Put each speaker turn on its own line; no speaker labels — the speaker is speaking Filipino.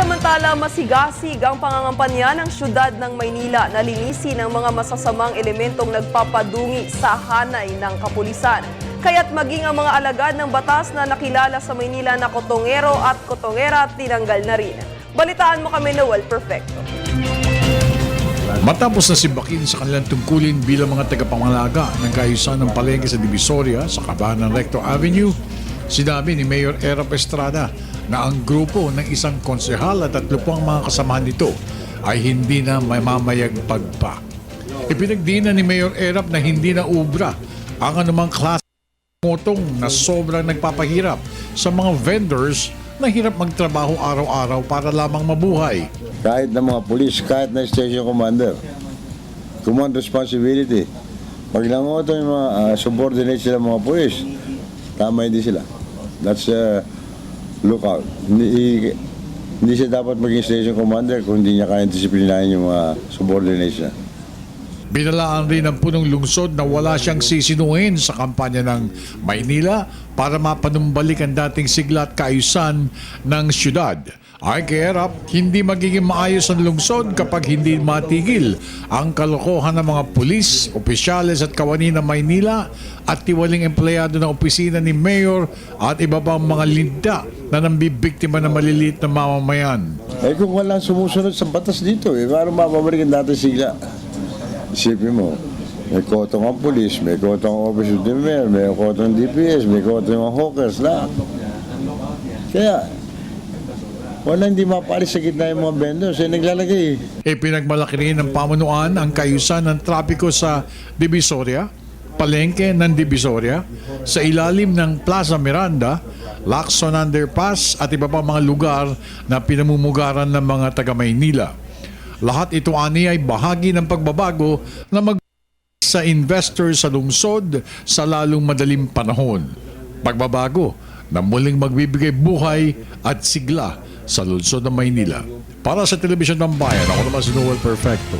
Samantala, masigasig ang pangangampanya ng syudad ng Maynila na linisin ang mga masasamang elementong nagpapadungi sa hanay ng kapulisan. Kaya't maging ang mga alagad ng batas na nakilala sa Maynila na kotongero at kotongera tinanggal na rin. Balitaan mo kami, Noel Perfecto.
Matapos na simbakin sa kanilang tungkulin bilang mga tagapangalaga ng kaayusan ng palengke sa Divisoria sa kabahan ng Recto Avenue, sinabi ni Mayor Erap Estrada na ang grupo ng isang konsehal at 30 mga kasamahan nito ay hindi na mamamayagpag pa. Ipinagdiinan ni Mayor Erap na hindi na ubra ang anumang klase ng motong na sobrang nagpapahirap sa mga vendors na hirap magtrabaho araw-araw para lamang mabuhay.
Kahit na mga polis, kahit na station commander, command responsibility. Pag nangoto yung mga subordinate sila mga polis, tama hindi sila. That's lookout. Hindi siya dapat maging station commander kung hindi niya kaya disiplinahin yung mga subordinates niya.
Binalaan rin ng punong lungsod na wala siyang sisinuhin sa kampanya ng Maynila para mapanumbalik ang dating sigla at kaayusan ng syudad. Ay kay Erap, hindi magiging maayos ang lungsod kapag hindi matigil ang kalokohan ng mga pulis, opisyales at kawani ng Maynila at tiwaling empleyado ng opisina ni Mayor at iba pang mga linda na nambibiktima ng maliliit na mamamayan.
Eh kung walang sumusunod sa batas dito, paano mapabalik ang dating sigla? Isipin mo, may kotong ang polis, may kotong ang office of the mayor, may kotong DPS, may kotong ang hawkers na. Kaya, wala hindi mapalis sa gitna yung mga vendors, naglalagay.
Pinagmalaki rin ng pamunuan ang kaayusan ng trapiko sa Divisoria, palengke ng Divisoria, sa ilalim ng Plaza Miranda, Lacson Underpass at iba pang mga lugar na pinamumugaran ng mga taga-Maynila. Lahat ito ani ay bahagi ng pagbabago na sa investor sa lungsod sa lalong madaling panahon. Pagbabago na muling magbibigay buhay at sigla sa lungsod ng Maynila. Para sa Telebisyon ng Bayan, ako naman si Noel Perfecto.